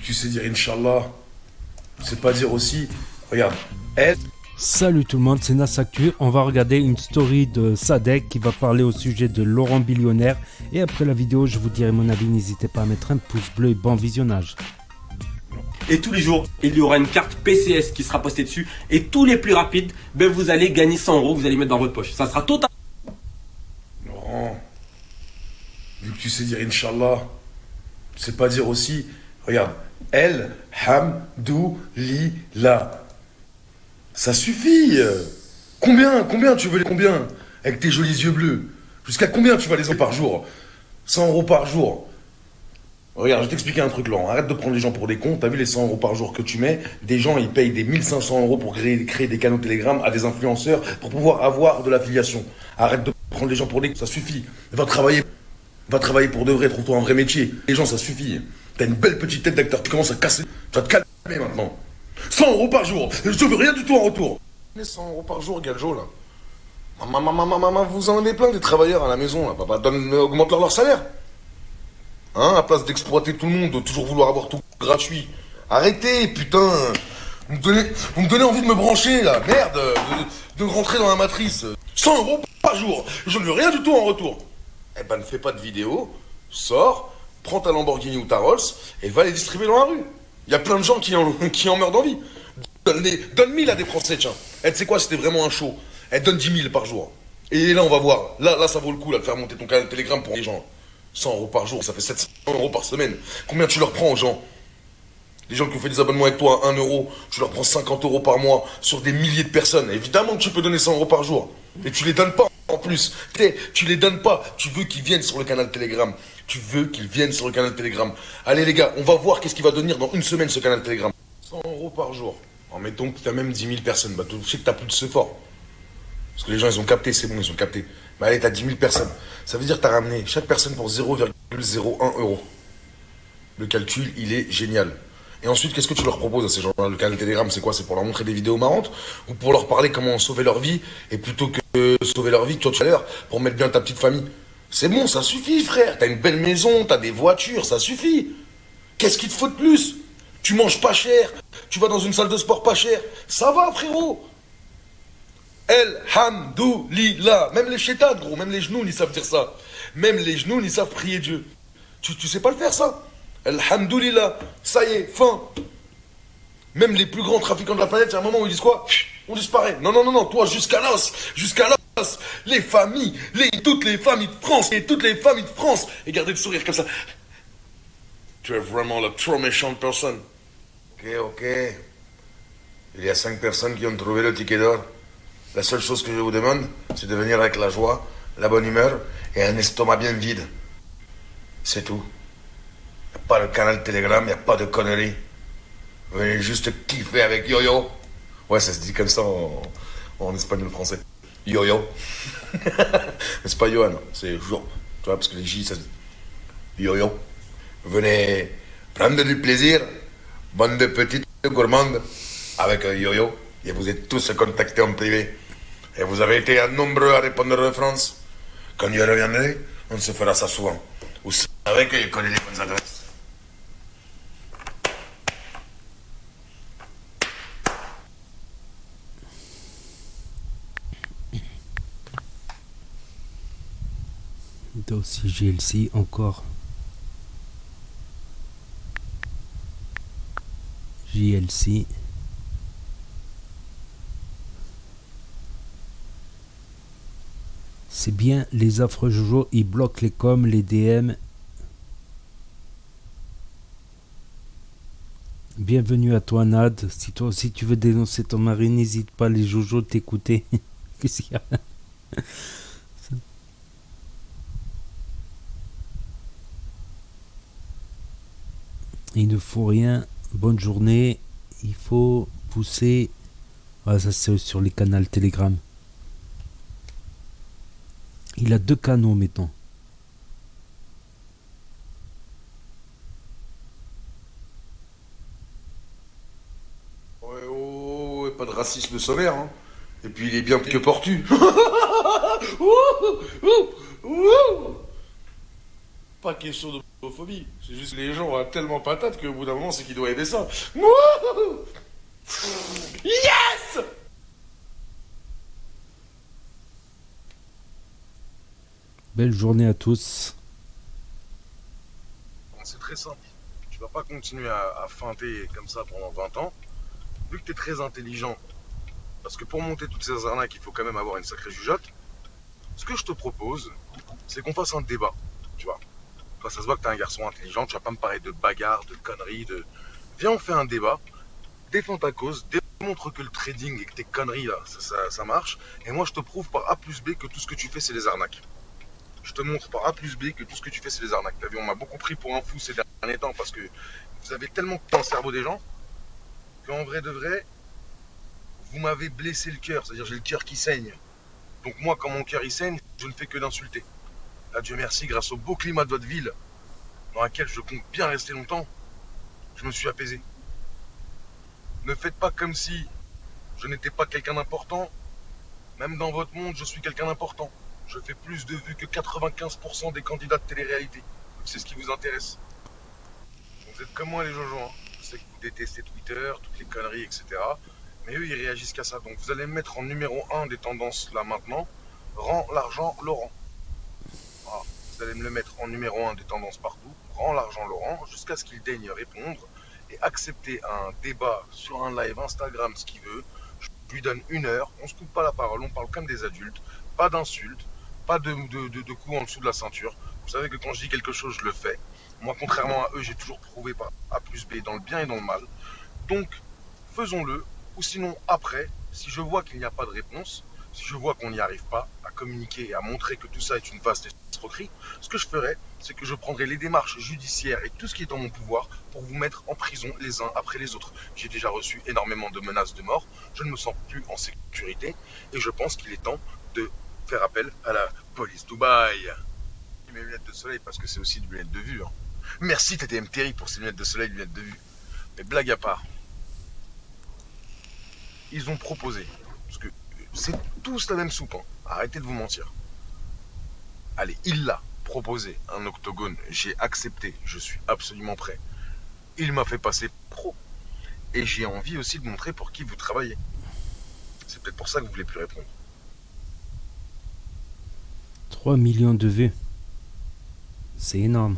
que tu sais dire Inch'Allah, tu sais pas dire aussi, regarde, elle. Salut tout le monde, c'est Nas Actu. On va regarder une story de Sadek qui va parler au sujet de Laurent Billionnaire. Et après la vidéo, je vous dirai mon avis. N'hésitez pas à mettre un pouce bleu et bon visionnage. Et tous les jours, il y aura une carte PCS qui sera postée dessus. Et tous les plus rapides, ben vous allez gagner 100 € que vous allez mettre dans votre poche. Ça sera total. Laurent, vu que tu sais dire Inch'Allah, tu sais pas dire aussi, regarde, El Hamdoulillah. Ça suffit. Combien tu veux les combien? Avec tes jolis yeux bleus. Jusqu'à combien tu vas les par jour? 100 € par jour. Regarde, je vais t'expliquer un truc, Laurent. Arrête de prendre les gens pour des cons. T'as vu les 100 € par jour que tu mets? Des gens, ils payent des 1500 € pour créer des canaux Telegram à des influenceurs pour pouvoir avoir de l'affiliation. Arrête de prendre les gens pour des cons. Ça suffit. Va travailler. Va travailler pour de vrai. Trouve-toi un vrai métier. Les gens, ça suffit. T'as une belle petite tête d'acteur. Tu commences à casser. Tu vas te calmer maintenant. 100 € par jour. Je veux rien du tout en retour. Les 100 € par jour, Galjo, là. Maman, vous en avez plein des travailleurs à la maison, là. Papa, augmente leur salaire. Hein, à place d'exploiter tout le monde, de toujours vouloir avoir tout gratuit. Arrêtez, putain. Vous me donnez envie de me brancher, là. Merde, de rentrer dans la matrice. 100 € par jour. Je ne veux rien du tout en retour. Eh ben, ne fais pas de vidéo. Sors, prends ta Lamborghini ou ta Rolls et va les distribuer dans la rue. Il y a plein de gens qui en meurent d'envie. Donne 1000 à des Français, tiens. Tu sais quoi, c'était vraiment un show. Donne 10 000 par jour. Et là, on va voir. Là, ça vaut le coup, là, de faire monter ton canal Telegram pour les gens. 100 € par jour, ça fait 700 € par semaine. Combien tu leur prends aux gens? Les gens qui ont fait des abonnements avec toi à 1 €, tu leur prends 50 € par mois sur des milliers de personnes. Évidemment que tu peux donner 100 € par jour. Et tu les donnes pas en plus. Tu les donnes pas. Tu veux qu'ils viennent sur le canal Telegram. Tu veux qu'ils viennent sur le canal Telegram. Allez les gars, on va voir qu'est-ce qui va devenir dans une semaine ce canal Telegram. 100 € par jour. En mettons que tu as même 10 000 personnes. Bah, tu sais que tu n'as plus de ce fort. Parce que les gens, ils ont capté, c'est bon, ils ont capté. Mais allez, tu as 10 000 personnes. Ça veut dire que tu as ramené chaque personne pour 0,01 €. Le calcul, il est génial. Et ensuite, qu'est-ce que tu leur proposes à ces gens-là? Le canal Telegram, c'est quoi? C'est pour leur montrer des vidéos marrantes? Ou pour leur parler comment sauver leur vie? Et plutôt que sauver leur vie, toi, tout à l'heure, pour mettre bien ta petite famille. C'est bon, ça suffit, frère. T'as une belle maison, t'as des voitures, ça suffit. Qu'est-ce qu'il te faut de plus? Tu manges pas cher, tu vas dans une salle de sport pas cher. Ça va, frérot. El Hamdoulillah. Même les chétades, gros, même les genoux, ils savent dire ça. Même les genoux, ils savent prier Dieu. Tu sais pas le faire, ça? El Hamdoulillah. Ça y est, fin. Même les plus grands trafiquants de la planète, il y a un moment où ils disent quoi? On disparaît. Non, toi, jusqu'à l'os. Jusqu'à l'os. Les familles, toutes les familles de France, et toutes les familles de France. Et gardez le sourire comme ça. Tu es vraiment la trop méchante personne. Ok. Il y a 5 personnes qui ont trouvé le ticket d'or. La seule chose que je vous demande, c'est de venir avec la joie, la bonne humeur et un estomac bien vide. C'est tout. Il n'y a pas de canal Telegram, il n'y a pas de conneries. Venez juste kiffer avec Yo-Yo. Ouais, ça se dit comme ça en espagnol français. Yo-Yo. Mais c'est pas Johan, c'est Jo. Tu vois, parce que les J, ça se dit Yo-Yo. Venez prendre du plaisir, bande de petites gourmandes, avec un Yo-Yo. Et vous êtes tous contactés en privé. Et vous avez été nombreux à répondre de France. Quand je reviendrai, on se fera ça souvent. Vous savez que je connais les bonnes adresses. Dossier GLC encore. JLC. C'est bien, les affreux Jojo, ils bloquent les coms, les DM. Bienvenue à toi, Nad. Si toi aussi tu veux dénoncer ton mari, n'hésite pas, les Jojo t'écouter. Qu'est-ce qu'il y a? Il ne faut rien. Bonne journée. Il faut pousser. Ah, ça c'est sur les canaux Telegram. Il a 2 canaux maintenant. Ouais, pas de racisme sommaire, hein. Et puis il est bien que portu. Pas question de Phobie. C'est juste que les gens ont tellement patate qu'au bout d'un moment, c'est qu'ils doivent aider ça. Wouhou! Yes! Belle journée à tous. C'est très simple. Tu vas pas continuer à feinter comme ça pendant 20 ans. Vu que tu es très intelligent, parce que pour monter toutes ces arnaques, il faut quand même avoir une sacrée jugeote. Ce que je te propose, c'est qu'on fasse un débat. Tu vois. Toi, ça se voit que tu es un garçon intelligent. Tu vas pas me parler de bagarre, de conneries, de... Viens, on fait un débat. Défends ta cause. Démontre que le trading et que tes conneries, là, ça marche. Et moi, je te prouve par A plus B que tout ce que tu fais, c'est des arnaques. Je te montre par A plus B que tout ce que tu fais, c'est des arnaques. T'as vu, on m'a beaucoup pris pour un fou ces derniers temps parce que vous avez tellement coupé le cerveau des gens qu'en vrai de vrai, vous m'avez blessé le cœur. C'est-à-dire, j'ai le cœur qui saigne. Donc moi, quand mon cœur il saigne, je ne fais que d'insulter. Là, Dieu merci, grâce au beau climat de votre ville, dans laquelle je compte bien rester longtemps, je me suis apaisé. Ne faites pas comme si je n'étais pas quelqu'un d'important. Même dans votre monde, je suis quelqu'un d'important. Je fais plus de vues que 95% des candidats de télé-réalité. C'est ce qui vous intéresse. Vous êtes comme moi les Jojo. Hein. Je sais que vous détestez Twitter, toutes les conneries, etc. Mais eux, ils réagissent qu'à ça. Donc vous allez me mettre en numéro 1 des tendances là maintenant. Rends l'argent Laurent. Voilà. Vous allez me le mettre en numéro 1 des tendances partout. Rends l'argent Laurent jusqu'à ce qu'il daigne répondre et accepter un débat sur un live Instagram, ce qu'il veut. Je lui donne 1 heure. On se coupe pas la parole. On parle comme des adultes. Pas d'insultes. Pas de coups en dessous de la ceinture. Vous savez que quand je dis quelque chose, je le fais. Moi, contrairement à eux, j'ai toujours prouvé par A plus B dans le bien et dans le mal. Donc, faisons-le. Ou sinon, après, si je vois qu'il n'y a pas de réponse, si je vois qu'on n'y arrive pas à communiquer et à montrer que tout ça est une vaste escroquerie, ce que je ferai, c'est que je prendrai les démarches judiciaires et tout ce qui est en mon pouvoir pour vous mettre en prison les uns après les autres. J'ai déjà reçu énormément de menaces de mort. Je ne me sens plus en sécurité et je pense qu'il est temps de faire appel à la police Dubaï. Mes lunettes de soleil parce que c'est aussi des lunettes de vue. Hein. Merci TTM Terry pour ces lunettes de soleil, lunettes de vue. Mais blague à part, ils ont proposé, parce que c'est tous la même soupe, hein. Arrêtez de vous mentir. Allez, il l'a proposé, un octogone, j'ai accepté, je suis absolument prêt. Il m'a fait passer pro. Et j'ai envie aussi de montrer pour qui vous travaillez. C'est peut-être pour ça que vous voulez plus répondre. 3 millions de vues. C'est énorme.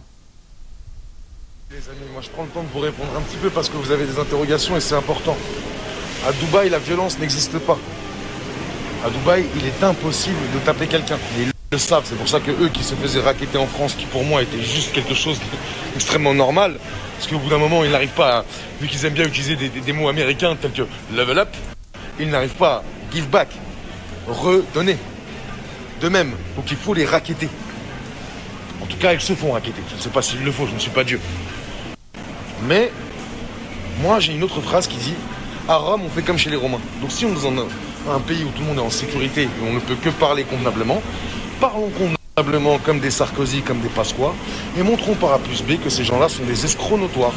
Les amis, moi je prends le temps de vous répondre un petit peu parce que vous avez des interrogations et c'est important. À Dubaï, la violence n'existe pas. À Dubaï, il est impossible de taper quelqu'un. Ils le savent, c'est pour ça que eux qui se faisaient racketter en France, qui pour moi était juste quelque chose d'extrêmement normal, parce qu'au bout d'un moment, ils n'arrivent pas à, vu qu'ils aiment bien utiliser des mots américains tels que level up, ils n'arrivent pas à give back, redonner. De même, donc il faut les racketter. En tout cas, ils se font racketter. Je ne sais pas s'il le faut, je ne suis pas Dieu. Mais, moi j'ai une autre phrase qui dit « À Rome, on fait comme chez les Romains ». Donc si on est dans un pays où tout le monde est en sécurité et on ne peut que parler convenablement, parlons convenablement comme des Sarkozy, comme des Pasqua, et montrons par A plus B que ces gens-là sont des escrocs notoires.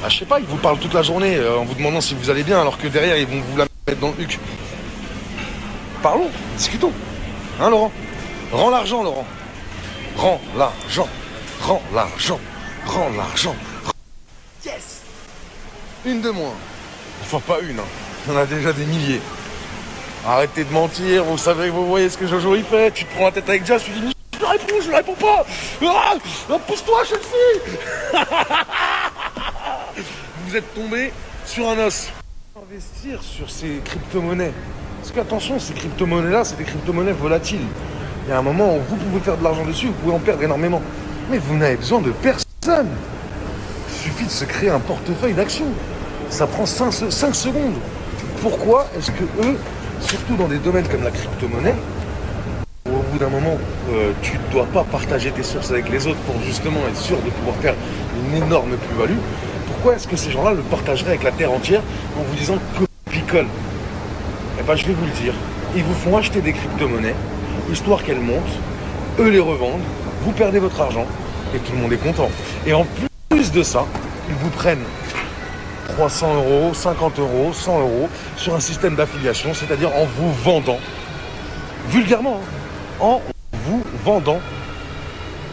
Ah, je sais pas, ils vous parlent toute la journée en vous demandant si vous allez bien, alors que derrière, ils vont vous la mettre dans le huc. Parlons, discutons. Hein, Laurent? Rends l'argent, Laurent. Rends l'argent. Rends l'argent. Rends l'argent. Yes! Une de moins. Enfin, pas une, hein. Il y en a déjà des milliers. Arrêtez de mentir, vous savez, vous voyez ce que Jojo il fait. Tu te prends la tête avec Jazz, tu dis je ne réponds pas. Ah, pousse-toi, jeune fille. Vous êtes tombé sur un os. Investir sur ces crypto-monnaies. Parce qu'attention, ces crypto-monnaies-là, c'est des crypto-monnaies volatiles. Il y a un moment où vous pouvez faire de l'argent dessus, vous pouvez en perdre énormément. Mais vous n'avez besoin de personne. Il suffit de se créer un portefeuille d'actions. Ça prend 5 secondes. Pourquoi est-ce que eux, surtout dans des domaines comme la crypto-monnaie, où au bout d'un moment, tu ne dois pas partager tes sources avec les autres pour justement être sûr de pouvoir faire une énorme plus-value, pourquoi est-ce que ces gens-là le partageraient avec la terre entière en vous disant copie-colle? Eh bien, je vais vous le dire. Ils vous font acheter des crypto-monnaies, histoire qu'elles montent, eux les revendent, vous perdez votre argent et tout le monde est content. Et en plus de ça, ils vous prennent 300 euros, 50 euros, 100 euros sur un système d'affiliation, c'est-à-dire en vous vendant, vulgairement, hein, en vous vendant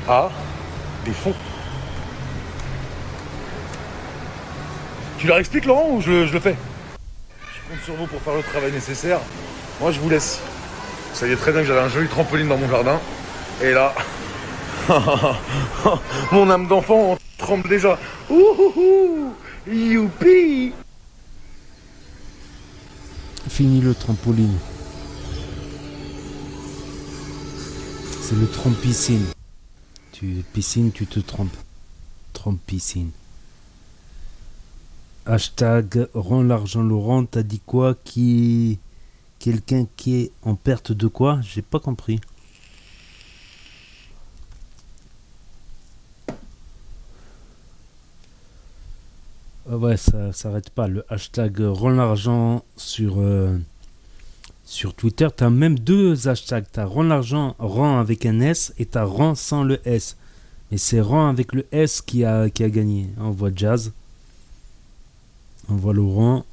à T'es fou. Tu leur expliques, Laurent, ou je le fais? Je compte sur vous pour faire le travail nécessaire. Moi, je vous laisse. Vous saviez très bien que j'avais un joli trampoline dans mon jardin. Et là... mon âme d'enfant tremble déjà. Ouhouhou, youpi. Fini le trampoline. C'est le trompe-piscine. Piscine, tu te trompes. Trompe-piscine. Hashtag rends l'argent Laurent, t'as dit quoi? Quelqu'un qui est en perte de quoi? J'ai pas compris. Ouais, ça s'arrête pas. Le hashtag rends l'argent sur Twitter, t'as même deux hashtags. T'as rends l'argent, rend avec un S, et t'as rend sans le S. Mais c'est rend avec le S qui a gagné. On voit Jazz. On voit Laurent.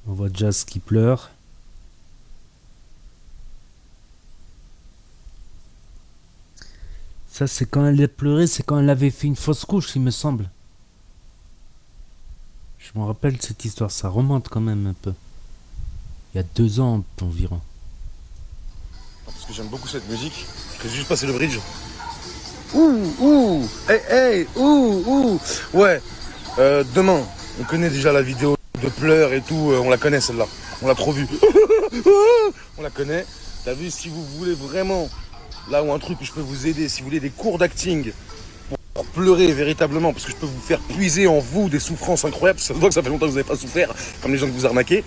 On voit Jazz qui pleure. Ça, c'est quand elle a pleuré, c'est quand elle avait fait une fausse couche, il me semble. Je me rappelle cette histoire, ça remonte quand même un peu. Il y a 2 ans environ. Parce que j'aime beaucoup cette musique. Je vais juste passer le bridge. Ouh, hey, ouh. Ouais, demain, on connaît déjà la vidéo de pleurs et tout, on la connaît celle-là. On l'a trop vue. On la connaît. T'as vu, si vous voulez vraiment, là où un truc où je peux vous aider, si vous voulez des cours d'acting pour pleurer véritablement, parce que je peux vous faire puiser en vous des souffrances incroyables, ça se voit que ça fait longtemps que vous n'avez pas souffert, comme les gens que vous arnaquez,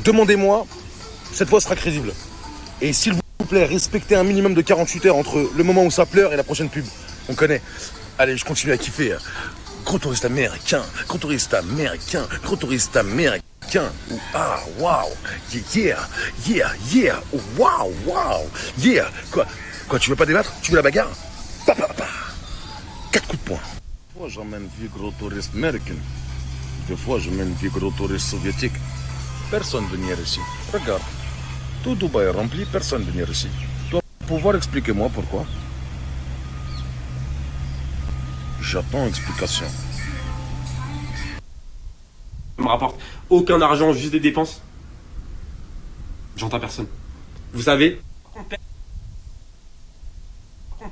demandez-moi, cette fois sera crédible. Et s'il vous plaît, respectez un minimum de 48 heures entre le moment où ça pleure et la prochaine pub. On connaît. Allez, je continue à kiffer. Gros touriste américain, gros touriste américain, gros touriste américain. Ah, waouh, yeah, waouh, yeah. Quoi, tu veux pas débattre? Tu veux la bagarre? 4 coups de poing. Des fois, j'emmène vieux gros touriste américain. Des fois, je mène vieux gros touriste soviétique. Personne venir ici. Regarde. Tout Dubaï est rempli, personne venir ici. Tu vas pouvoir expliquer moi pourquoi? J'attends explication. Me rapporte aucun argent, juste des dépenses. J'entends personne. Vous savez,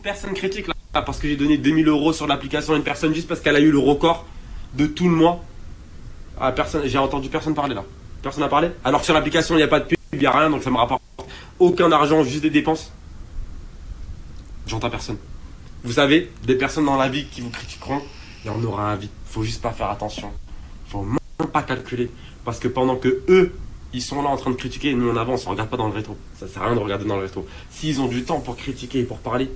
personne critique là parce que j'ai donné 2000 € sur l'application à une personne juste parce qu'elle a eu le record de tout le mois. Ah, personne, j'ai entendu personne parler là. Personne n'a parlé. Alors que sur l'application il n'y a pas de pub, il n'y a rien, donc ça me rapporte aucun argent, juste des dépenses. J'entends personne. Vous savez, des personnes dans la vie qui vous critiqueront, il y en aura un vie. Faut juste pas faire attention. Faut même pas calculer. Parce que pendant que eux, ils sont là en train de critiquer, nous on avance, on regarde pas dans le rétro. Ça sert à rien de regarder dans le rétro. S'ils ont du temps pour critiquer et pour parler,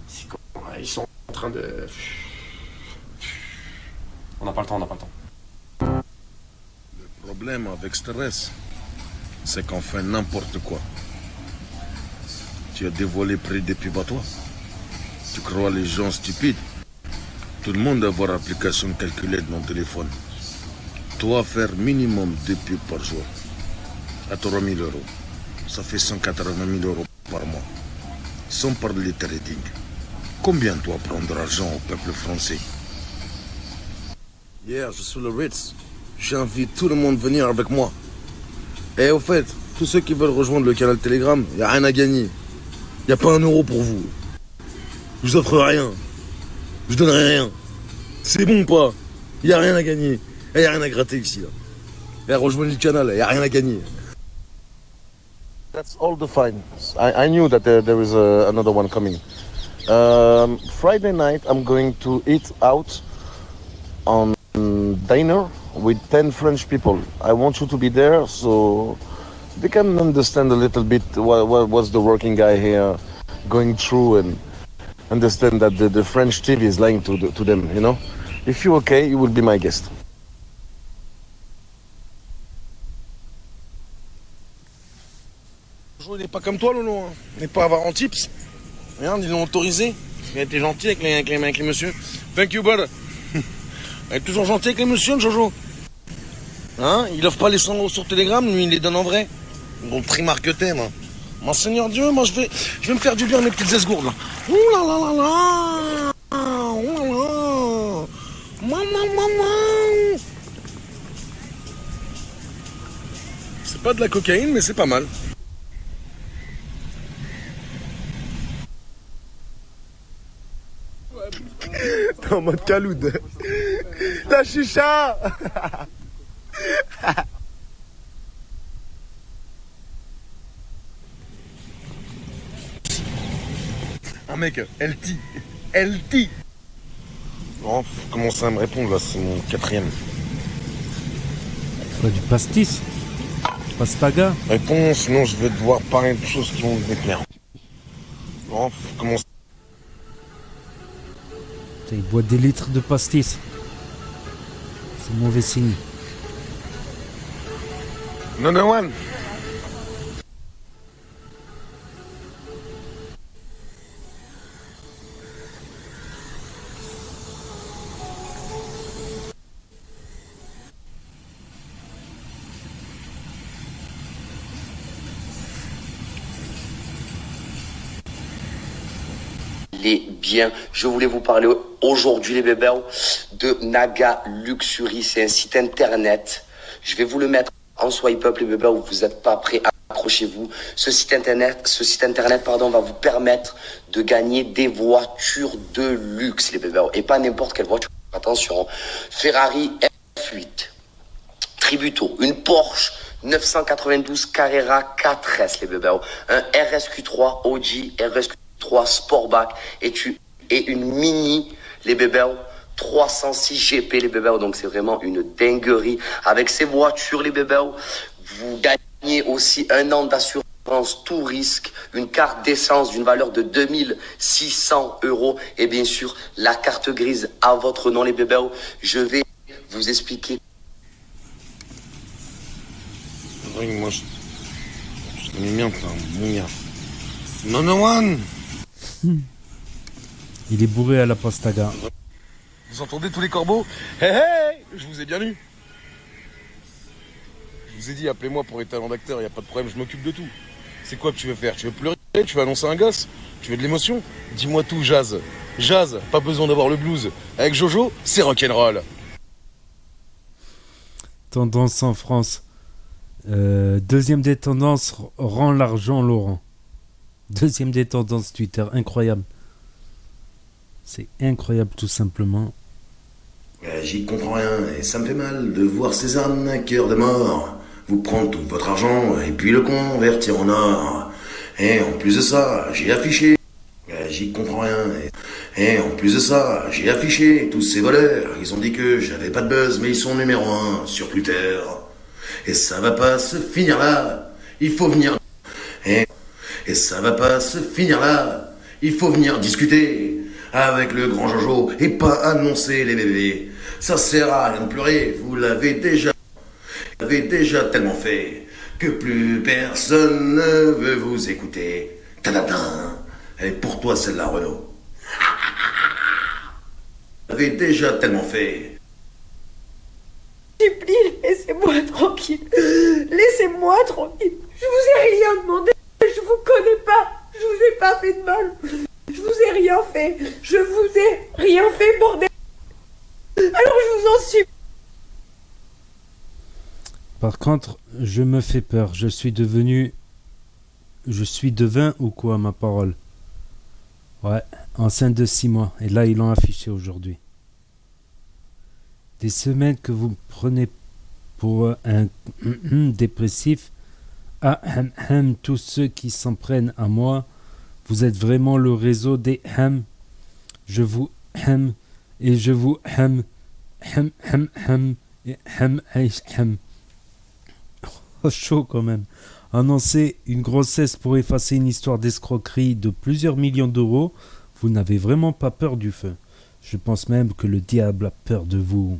c'est quand ils sont en train de... On n'a pas le temps. Le problème avec stress, c'est qu'on fait n'importe quoi. Tu as dévoilé près des pubs à toi. Tu crois les gens stupides? Tout le monde a avoir l'application calculée dans le téléphone. Toi, faire minimum 2 pubs par jour. À 3 000 €. Ça fait 180 000 € par mois. Sans parler de trading. Combien toi prendre l'argent au peuple français? Hier, je suis le Ritz. J'invite tout le monde à venir avec moi. Et au fait, tous ceux qui veulent rejoindre le canal Telegram, il n'y a rien à gagner. Il n'y a pas 1 € pour vous. Je vous offre rien. Je donnerai rien. C'est bon ou pas? Il n'y a rien à gagner. Il n'y a rien à gratter ici. Là. Et rejoignez le canal, il n'y a rien à gagner. That's all the fine. I knew that there is another one coming. Friday night, I'm going to eat out on dinner with 10 French people. I want you to be there so they can understand a little bit what's the working guy here going through and understand that the French TV is lying to them, you know? If you're okay, you will be my guest. Il n'est pas comme toi, Lolo. Hein. Il n'est pas avoir en tips. Regarde, ils l'ont autorisé. Il a été gentil avec les messieurs. Thank you, brother. Il est toujours gentil avec les messieurs, Jojo. Hein? Il offre pas les 100 € sur Telegram, lui, il les donne en vrai. Bon, trimar que t'aimes. Hein. Monseigneur Dieu, moi je vais me faire du bien mes petites esgourdes là. Ouh là là là là. Ouh là là. Maman, maman. C'est pas de la cocaïne, mais c'est pas mal. T'es en mode caloud. La chicha. Un mec, LT. Oh, faut commencer à me répondre là, c'est mon 4e. Quoi, du pastis? Pastaga? Réponse, sinon je vais devoir parler de choses qui vont me déplaire. Bon, faut commencer. Il boit des litres de pastis. C'est mauvais signe. No one. Les biens. Je voulais vous parler aujourd'hui, les bébés, de Naga Luxury. C'est un site internet. Je vais vous le mettre en swipe up, les bébés, où vous n'êtes pas prêts, accrochez-vous. Ce site internet, va vous permettre de gagner des voitures de luxe, les bébés. Et pas n'importe quelle voiture. Attention, Ferrari F8, Tributo, une Porsche 992 Carrera 4S, les bébés. Un RSQ3 OG, RSQ3 Sportback et une Mini, les bébés, 306 GP, les bébés. Donc c'est vraiment une dinguerie. Avec ces voitures, les bébés, vous gagnez aussi un an d'assurance tout risque, une carte d'essence d'une valeur de 2600 € et bien sûr la carte grise à votre nom, les bébés. Je vais vous expliquer. Oui, moi je connais bien, t'es un bon gars. No one. Il est bourré à la pastaga. Vous entendez tous les corbeaux? Hey, je vous ai bien eu. Je vous ai dit, appelez-moi pour les talents d'acteur, y a pas de problème, je m'occupe de tout. C'est quoi que tu veux faire? Tu veux pleurer? Tu veux annoncer un gosse? Tu veux de l'émotion? Dis-moi tout, Jazz. Jazz, pas besoin d'avoir le blues. Avec Jojo, c'est rock'n'roll. Tendance en France. Deuxième des tendances, rend l'argent Laurent. Deuxième des tendances Twitter, incroyable. C'est incroyable tout simplement. J'y comprends rien et ça me fait mal de voir ces arnaqueurs de mort vous prendre tout votre argent et puis le convertir en or. Et en plus de ça, j'ai affiché. J'y comprends rien et en plus de ça, j'ai affiché tous ces voleurs. Ils ont dit que j'avais pas de buzz mais ils sont numéro 1 sur Twitter. Et ça va pas se finir là. Il faut venir. Et ça va pas se finir là. Il faut venir discuter avec le grand Jojo et pas annoncer les bébés. Ça sert à rien de pleurer, vous l'avez déjà tellement fait que plus personne ne veut vous écouter. Tadadin. Elle est pour toi celle-là, Renaud. Vous l'avez déjà tellement fait. Supplie, laissez-moi tranquille. Laissez-moi tranquille. Je vous ai rien demandé. Je vous connais pas. Je vous ai pas fait de mal. Je vous ai rien fait. Je vous ai rien fait, bordel. Alors je vous en supplie. Par contre, je me fais peur. Je suis devin ou quoi, ma parole? Ouais, enceinte de 6 mois. Et là, ils l'ont affiché aujourd'hui. Des semaines que vous prenez pour un dépressif. Tous ceux qui s'en prennent à moi, vous êtes vraiment le réseau des Je vous aime et je vous aime. Et Oh, chaud quand même. Annoncer une grossesse pour effacer une histoire d'escroquerie de plusieurs millions d'euros, vous n'avez vraiment pas peur du feu. Je pense même que le diable a peur de vous.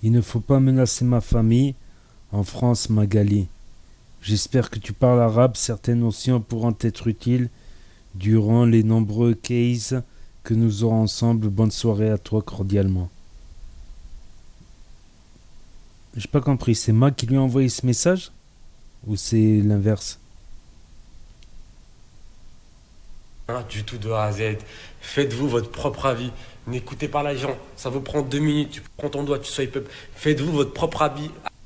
Il ne faut pas menacer ma famille. En France, Magali. J'espère que tu parles arabe, certaines notions pourront être utiles durant les nombreux cases que nous aurons ensemble. Bonne soirée à toi cordialement. J'ai pas compris, c'est moi qui lui ai envoyé ce message? Ou c'est l'inverse? Hein, du tout de A à Z. Faites-vous votre propre avis. N'écoutez pas les gens. Ça vous prend 2 minutes. Tu prends ton doigt, tu swipe up. Faites-vous votre propre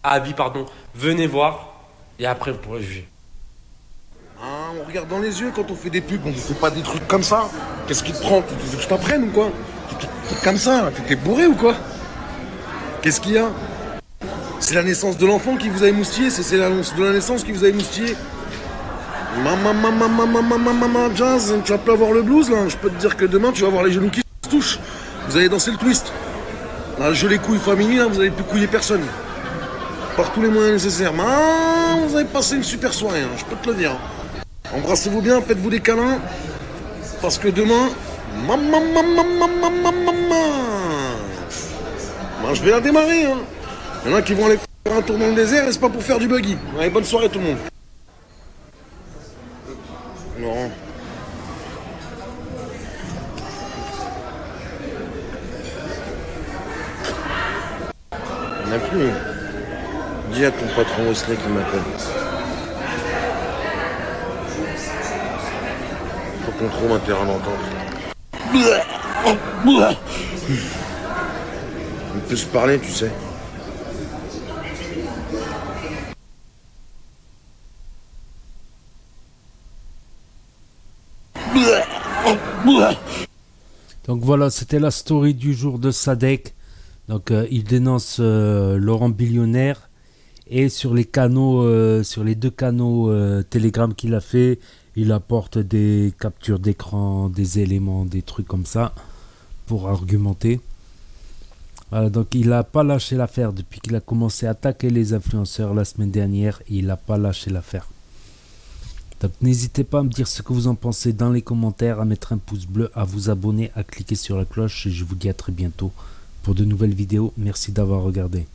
avis, pardon. Venez voir et après vous pourrez juger. Ah, on regarde dans les yeux quand on fait des pubs, on ne fait pas des trucs comme ça. Qu'est-ce qui te prend? Tu veux que je t'apprenne ou quoi? Trucs comme ça, t'es bourré ou quoi? Qu'est-ce qu'il y a? C'est la naissance de l'enfant qui vous a émoustillé, c'est l'annonce de la naissance qui vous a émoustillé. Maman, Jazz, tu vas plus avoir le blues là. Je peux te dire que demain tu vas avoir les genoux qui se touchent. Vous allez danser le twist. Là, je les couilles famille, là, vous allez plus couiller personne. Par tous les moyens nécessaires. Vous avez passé une super soirée, hein, je peux te le dire. Embrassez-vous bien, faites-vous des câlins. Parce que demain, je vais la démarrer. Hein. Il y en a qui vont aller faire un tour dans le désert et c'est pas pour faire du buggy. Allez, bonne soirée tout le monde. Non. Il n'y en a plus. Dis à ton patron Wesley qui m'appelle. Faut qu'on trouve un terrain d'entente. On peut se parler, tu sais. Donc voilà, c'était la story du jour de Sadek. Donc il dénonce Laurent Billionnaire et sur les canaux, sur les 2 canaux Telegram qu'il a fait, il apporte des captures d'écran, des éléments, des trucs comme ça pour argumenter. Voilà, donc il n'a pas lâché l'affaire depuis qu'il a commencé à attaquer les influenceurs la semaine dernière. Il n'a pas lâché l'affaire. Donc n'hésitez pas à me dire ce que vous en pensez dans les commentaires, à mettre un pouce bleu, à vous abonner, à cliquer sur la cloche et je vous dis à très bientôt pour de nouvelles vidéos. Merci d'avoir regardé.